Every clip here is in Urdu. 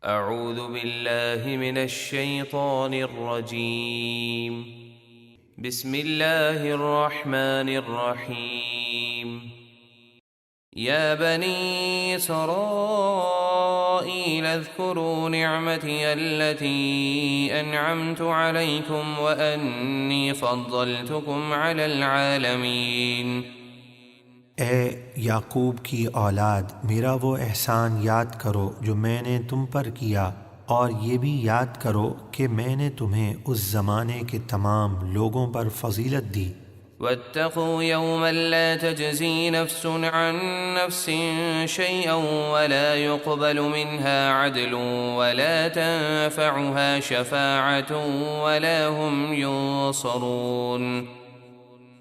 اعوذ باللہ من الشیطان الرجیم بسم اللہ الرحمن الرحیم یا بنی اسرائیل اذکروا نعمتی التي انعمت علیکم وانی فضلتکم علی العالمین۔ اے یعقوب کی اولاد، میرا وہ احسان یاد کرو جو میں نے تم پر کیا، اور یہ بھی یاد کرو کہ میں نے تمہیں اس زمانے کے تمام لوگوں پر فضیلت دی۔ واتقوا يوما لا تجزي نفس عن نفس شيئا ولا يقبل منها عدل ولا تنفعها شفاعة ولا هم ينصرون۔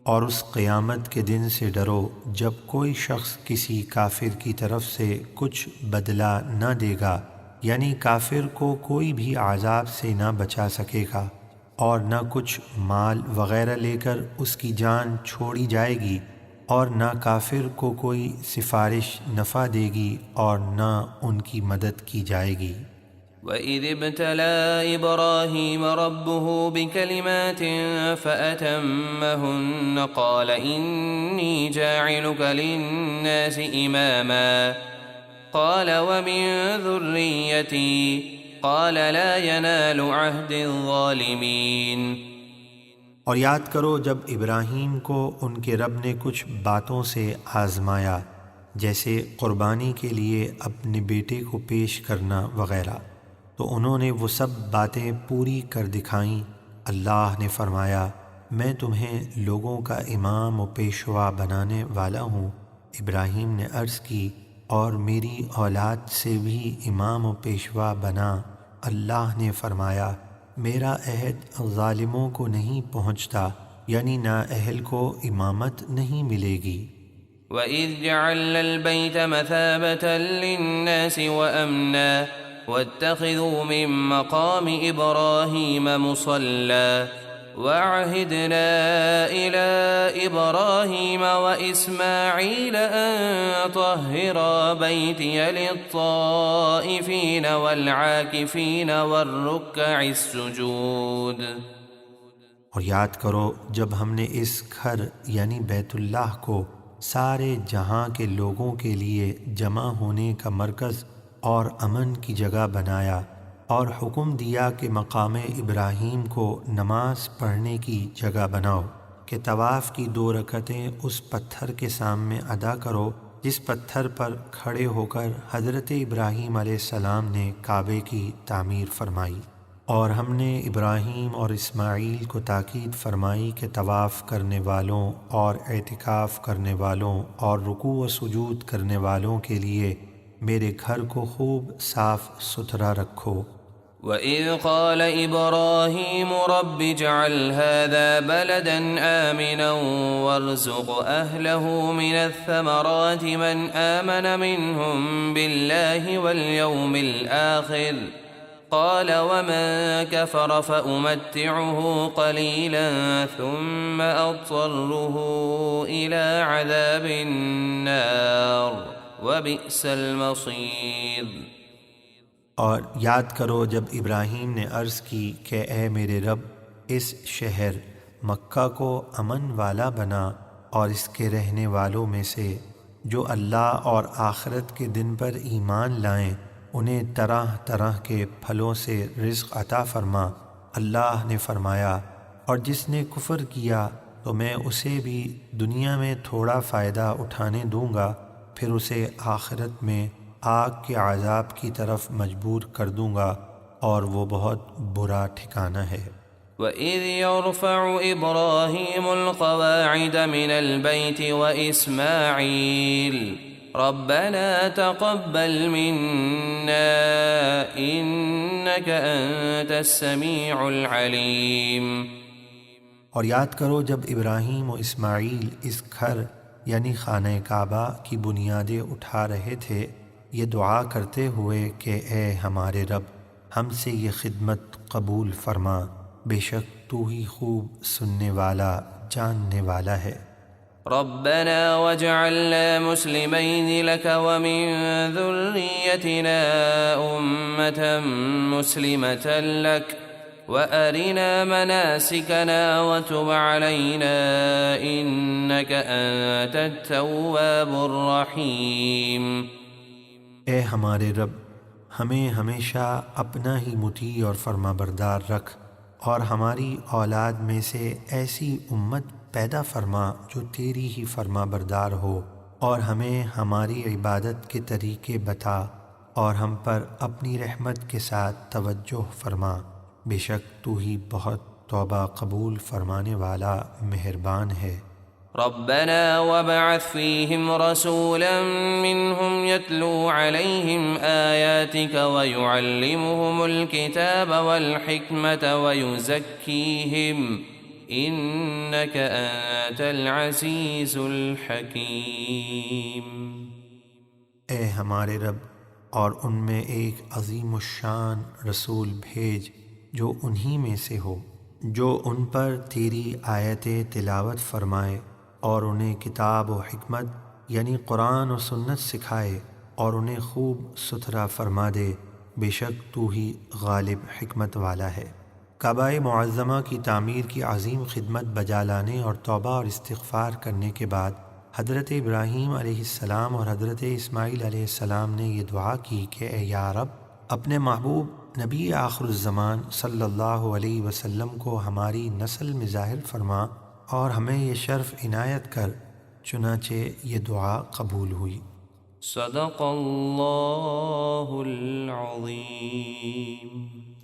اور اس قیامت کے دن سے ڈرو جب کوئی شخص کسی کافر کی طرف سے کچھ بدلہ نہ دے گا، یعنی کافر کو کوئی بھی عذاب سے نہ بچا سکے گا، اور نہ کچھ مال وغیرہ لے کر اس کی جان چھوڑی جائے گی، اور نہ کافر کو کوئی سفارش نفع دے گی اور نہ ان کی مدد کی جائے گی۔ وَإِذِ ابْتَلَىٰ إِبْرَاهِيمَ رَبُّهُ بِكَلِمَاتٍ فَأَتَمَّهُنَّ قَالَ إِنِّي جَاعِلُكَ لِلنَّاسِ إِمَامًا قَالَ وَمِن ذُرِّيَّتِي قَالَ لَا يَنَالُ عَهْدِ الظَّالِمِينَ۔ اور یاد کرو جب ابراہیم کو ان کے رب نے کچھ باتوں سے آزمایا، جیسے قربانی کے لیے اپنے بیٹے کو پیش کرنا وغیرہ، تو انہوں نے وہ سب باتیں پوری کر دکھائیں۔ اللہ نے فرمایا، میں تمہیں لوگوں کا امام و پیشوا بنانے والا ہوں۔ ابراہیم نے عرض کی، اور میری اولاد سے بھی امام و پیشوا بنا۔ اللہ نے فرمایا، میرا عہد ظالموں کو نہیں پہنچتا، یعنی نااہل کو امامت نہیں ملے گی۔ وَإِذْ جَعَلْنَا الْبَيْتَ مَثَابَةً لِلنَّاسِ وَأَمْنًا وَاتَّخِذُوا مِن مَّقَامِ إِبْرَاهِيمَ مُصَلًّى وَعَهِدْنَا إِلَىٰ إِبْرَاهِيمَ وَإِسْمَاعِيلَ أَن طَهِّرَا بَيْتِيَ لِلطَّائِفِينَ وَالْعَاكِفِينَ وَالرُّكَّعِ السُّجُودِ۔ اور یاد کرو جب ہم نے اس گھر یعنی بیت اللہ کو سارے جہاں کے لوگوں کے لیے جمع ہونے کا مرکز اور امن کی جگہ بنایا، اور حکم دیا کہ مقام ابراہیم کو نماز پڑھنے کی جگہ بناؤ، کہ طواف کی 2 رکعتیں اس پتھر کے سامنے ادا کرو جس پتھر پر کھڑے ہو کر حضرت ابراہیم علیہ السلام نے کعبے کی تعمیر فرمائی۔ اور ہم نے ابراہیم اور اسماعیل کو تاکید فرمائی کہ طواف کرنے والوں اور اعتکاف کرنے والوں اور رکوع و سجود کرنے والوں کے لیے میرے گھر کو خوب صاف ستھرا رکھو۔ وَإِذْ قَالَ إِبْرَاهِيمُ رَبِّ اجْعَلْ هَٰذَا بَلَدًا آمِنًا وَارْزُقْ أَهْلَهُ مِنَ الثَّمَرَاتِ مَنْ آمَنَ مِنْهُم بِاللَّهِ وَالْيَوْمِ الْآخِرِ قَالَ وَمَن كَفَرَ فَأُمَتِّعُهُ قَلِيلًا ثُمَّ أَضْطَرُّهُ إِلَىٰ عَذَابِ النَّارِ وَبِئْسَ الْمَصِيرُ۔ اور یاد کرو جب ابراہیم نے عرض کی کہ اے میرے رب، اس شہر مکہ کو امن والا بنا، اور اس کے رہنے والوں میں سے جو اللہ اور آخرت کے دن پر ایمان لائیں انہیں طرح طرح کے پھلوں سے رزق عطا فرما۔ اللہ نے فرمایا، اور جس نے کفر کیا تو میں اسے بھی دنیا میں تھوڑا فائدہ اٹھانے دوں گا، پھر اسے آخرت میں آگ کے عذاب کی طرف مجبور کر دوں گا، اور وہ بہت برا ٹھکانہ ہے۔ وَإِذْ يَرْفَعُ إِبْرَاهِيمُ الْقَوَاعِدَ مِنَ الْبَيْتِ وَإِسْمَاعِيلُ رَبَّنَا تَقَبَّلْ مِنَّا إِنَّكَ أَنتَ السَّمِيعُ الْعَلِيمُ۔ اور یاد کرو جب ابراہیم و اسماعیل اس گھر یعنی خانہ کعبہ کی بنیادیں اٹھا رہے تھے، یہ دعا کرتے ہوئے کہ اے ہمارے رب، ہم سے یہ خدمت قبول فرما، بے شک تو ہی خوب سننے والا جاننے والا ہے۔ ربنا واجعلنا مسلمين لك ومن ذريتنا أمة مسلمة لك وأرنا مناسكنا وتب علينا إنك أنت التواب الرحيم۔ اے ہمارے رب، ہمیں ہمیشہ اپنا ہی مطیع اور فرما بردار رکھ، اور ہماری اولاد میں سے ایسی امت پیدا فرما جو تیری ہی فرما بردار ہو، اور ہمیں ہماری عبادت کے طریقے بتا، اور ہم پر اپنی رحمت کے ساتھ توجہ فرما، بے شک تو ہی بہت توبہ قبول فرمانے والا مہربان ہے۔ ربنا وابعث فيهم رسولا منهم يتلو عليهم آياتك ويعلمهم الكتاب والحكمة ويزكيهم إنك أنت العزيز الحكيم۔ اے ہمارے رب، اور ان میں ایک عظیم الشان رسول بھیج جو انہی میں سے ہو، جو ان پر تیری آیتیں تلاوت فرمائے اور انہیں کتاب و حکمت یعنی قرآن و سنت سکھائے، اور انہیں خوب ستھرا فرما دے، بے شک تو ہی غالب حکمت والا ہے۔ کعبہ معظمہ کی تعمیر کی عظیم خدمت بجا لانے اور توبہ اور استغفار کرنے کے بعد حضرت ابراہیم علیہ السلام اور حضرت اسماعیل علیہ السلام نے یہ دعا کی کہ اے یا رب، اپنے محبوب نبی آخر الزمان صلی اللہ علیہ وسلم کو ہماری نسل میں ظاہر فرما اور ہمیں یہ شرف عنایت کر۔ چنانچہ یہ دعا قبول ہوئی۔ صدق اللہ العظیم۔